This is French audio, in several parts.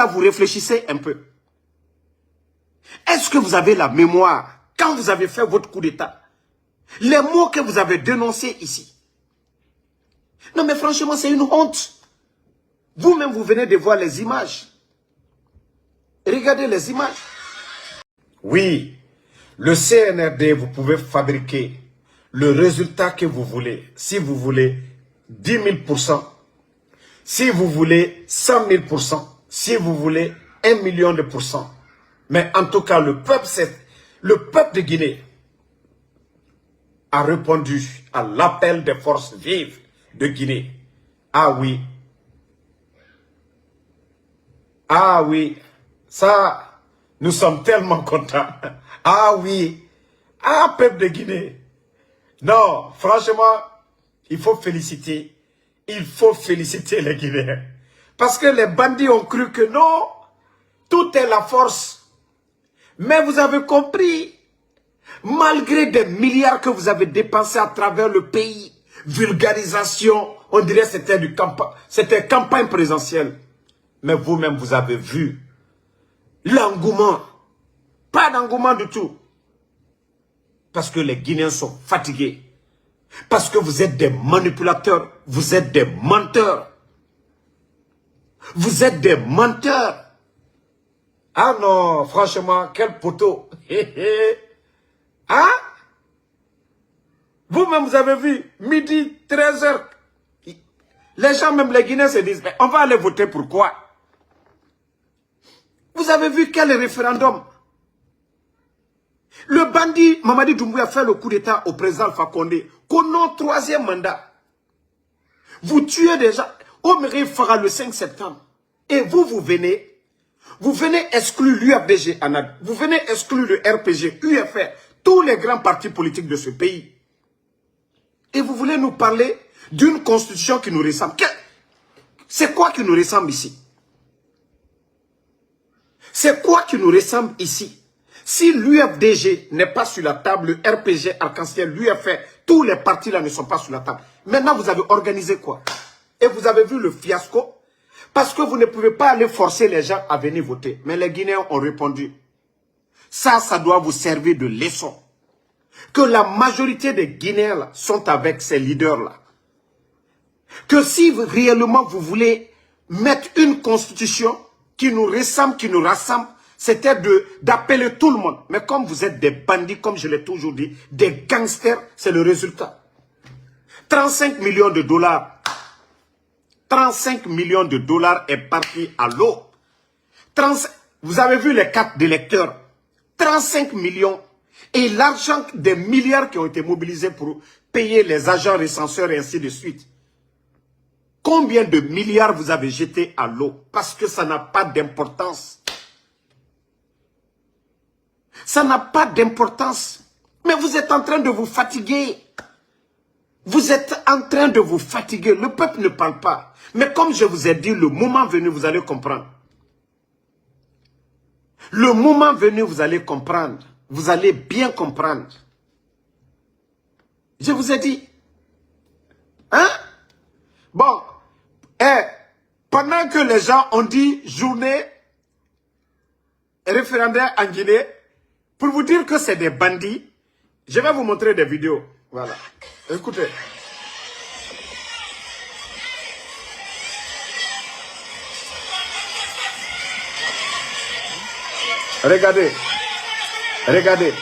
là, vous réfléchissez un peu? Est-ce que vous avez la mémoire quand vous avez fait votre coup d'État? Les mots que vous avez dénoncés ici. Non mais franchement, c'est une honte. Vous-même, vous venez de voir les images. Regardez les images. Oui, le CNRD, vous pouvez fabriquer le résultat que vous voulez. Si vous voulez 10 000%, si vous voulez 100 000%, si vous voulez 1 million de pourcents. Mais en tout cas, le peuple de Guinée a répondu à l'appel des forces vives de Guinée. Ah oui. Ah oui. Ça, nous sommes tellement contents. Ah oui. Ah, peuple de Guinée. Non, franchement, il faut féliciter. Il faut féliciter les Guinéens. Parce que les bandits ont cru que non, tout est la force. Mais vous avez compris, malgré des milliards que vous avez dépensés à travers le pays, vulgarisation, on dirait que c'était campagne présidentielle. Mais vous-même, vous avez vu l'engouement. Pas d'engouement du tout. Parce que les Guinéens sont fatigués. Parce que vous êtes des manipulateurs. Vous êtes des menteurs. Vous êtes des menteurs. Ah non, franchement, quel poteau. Hein? Vous-même, vous avez vu, midi, 13h. Les gens, même les Guinéens se disent, mais on va aller voter pour quoi? Vous avez vu quel référendum? Le bandit Mamadi Doumbouya a fait le coup d'État au président Alpha Condé. Qu'on troisième mandat. Vous tuez déjà. Omeri fera le 5 septembre. Et vous venez exclure l'UFDG, Anad. Vous venez exclure le RPG, UFR, tous les grands partis politiques de ce pays. Et vous voulez nous parler d'une constitution qui nous ressemble. C'est quoi qui nous ressemble ici? C'est quoi qui nous ressemble ici? Si l'UFDG n'est pas sur la table, le RPG, Arc-en-Ciel, l'UFR, tous les partis là ne sont pas sur la table. Maintenant, vous avez organisé quoi? Et vous avez vu le fiasco? Parce que vous ne pouvez pas aller forcer les gens à venir voter. Mais les Guinéens ont répondu. Ça doit vous servir de leçon. Que la majorité des Guinéens là, sont avec ces leaders-là. Que si réellement vous voulez mettre une constitution qui nous ressemble, qui nous rassemble, c'était d'appeler tout le monde. Mais comme vous êtes des bandits, comme je l'ai toujours dit, des gangsters, c'est le résultat. 35 millions de dollars. 35 millions de dollars est parti à l'eau. Vous avez vu les cartes d'électeurs. 35 millions. Et l'argent des milliards qui ont été mobilisés pour payer les agents recenseurs et ainsi de suite. Combien de milliards vous avez jeté à l'eau? Parce que ça n'a pas d'importance. Ça n'a pas d'importance. Mais vous êtes en train de vous fatiguer. Vous êtes en train de vous fatiguer. Le peuple ne parle pas. Mais comme je vous ai dit, le moment venu, vous allez comprendre. Le moment venu, vous allez comprendre. Vous allez bien comprendre. Je vous ai dit. Hein? Bon. Pendant que les gens ont dit journée référendaire en Guinée, pour vous dire que c'est des bandits, je vais vous montrer des vidéos. Voilà. Écoutez. Regardez. Regardez.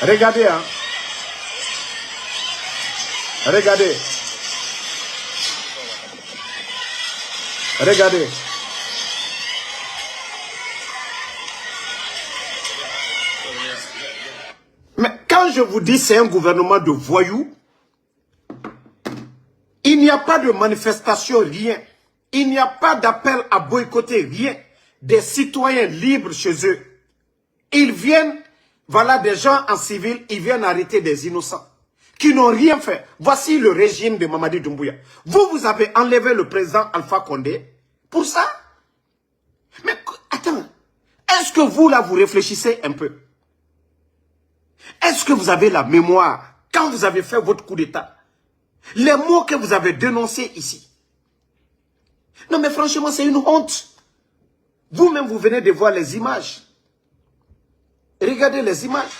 Regardez, hein. Regardez. Regardez. Mais quand je vous dis c'est un gouvernement de voyous, il n'y a pas de manifestation, rien. Il n'y a pas d'appel à boycotter, rien. Des citoyens libres chez eux. Ils viennent, voilà des gens en civil, ils viennent arrêter des innocents qui n'ont rien fait. Voici le régime de Mamadi Doumbouya. Vous avez enlevé le président Alpha Condé pour ça? Mais attends, est-ce que vous là vous réfléchissez un peu? Est-ce que vous avez la mémoire quand vous avez fait votre coup d'État? Les mots que vous avez dénoncés ici. Non mais franchement, c'est une honte. Vous-même, vous venez de voir les images. Regardez les images.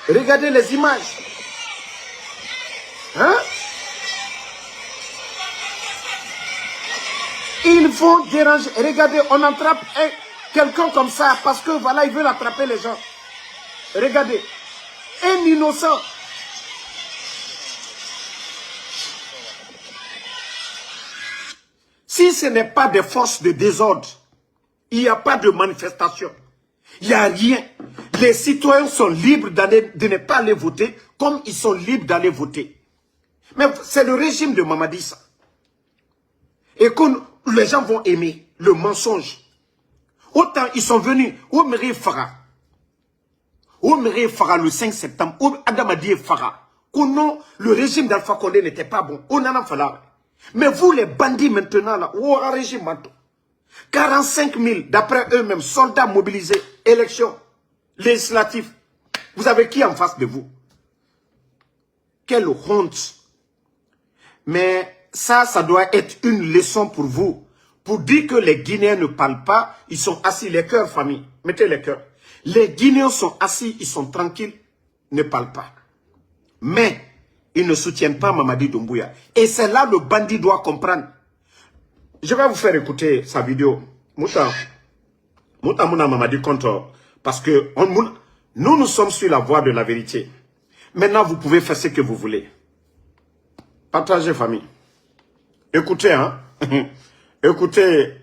Regardez les images. Hein? Ils vont déranger. Regardez, on attrape quelqu'un comme ça parce que voilà, ils veulent attraper les gens. Regardez. Un innocent. Si ce n'est pas des forces de désordre, il n'y a pas de manifestation. Il n'y a rien. Les citoyens sont libres de ne pas aller voter comme ils sont libres d'aller voter. Mais c'est le régime de Mamadi ça. Et que les gens vont aimer le mensonge. Autant ils sont venus au Mairie Farah. Au Mairie Farah le 5 septembre. Au Adamadi Farah. Que non, le régime d'Alpha Condé n'était pas bon. Au Nana Fala. Mais vous les bandits maintenant là, au régime maintenant. 45 000 d'après eux-mêmes, soldats mobilisés, élections législatives. Vous avez qui en face de vous? Quelle honte. Mais ça doit être une leçon pour vous. Pour dire que les Guinéens ne parlent pas, ils sont assis, les cœurs, famille. Mettez les cœurs. Les Guinéens sont assis, ils sont tranquilles, ne parlent pas. Mais ils ne soutiennent pas Mamadi Doumbouya. Et c'est là le bandit doit comprendre. Je vais vous faire écouter sa vidéo. Mouta Mouna Mamadi contre. Parce que nous sommes sur la voie de la vérité. Maintenant, vous pouvez faire ce que vous voulez. Partagez, famille. Écoutez, hein. Écoutez.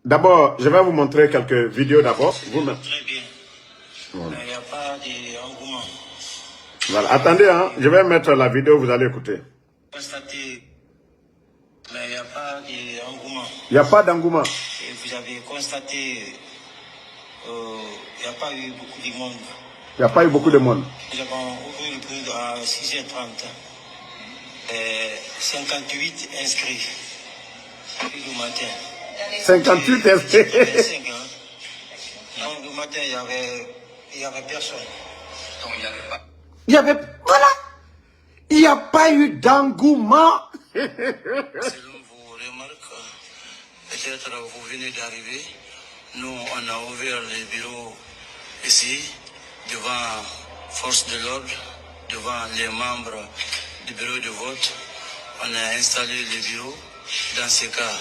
D'abord, je vais vous montrer quelques vidéos d'abord. Très bien. Voilà. Il n'y a pas d'engouement. Voilà. Attendez, hein. Je vais mettre la vidéo, vous allez écouter. Constater, mais il n'y a pas d'engouement. Il n'y a pas d'engouement. Et vous avez constaté, il n'y a pas eu beaucoup de monde. Il n'y a pas eu beaucoup de monde. Nous avons ouvert le bureau à 6h30. 58 inscrits. Le matin. 58 inscrits. Donc le matin, il n'y avait personne. Donc il n'y avait pas. Il y avait. Voilà. Il n'y a pas eu d'engouement. Selon vos remarques, peut-être vous venez d'arriver. Nous, on a ouvert les bureaux ici, devant force de l'ordre, devant les membres du bureau de vote. On a installé les bureaux. Dans ces cas,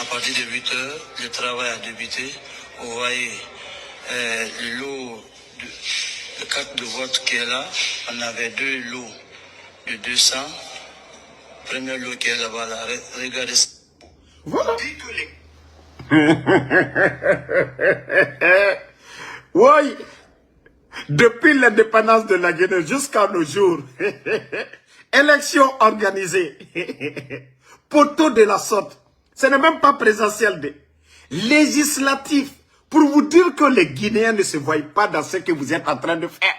à partir de 8 heures, le travail a débuté. Vous voyez le lot de carte de vote qui est là. On avait 2 lots de 200. Premier lot qui est là-bas, là. Regardez ça. Voilà. Oui. Depuis l'indépendance de la Guinée jusqu'à nos jours, élection organisée, poteau de la sorte, ce n'est même pas présidentiel, législatif, pour vous dire que les Guinéens ne se voient pas dans ce que vous êtes en train de faire.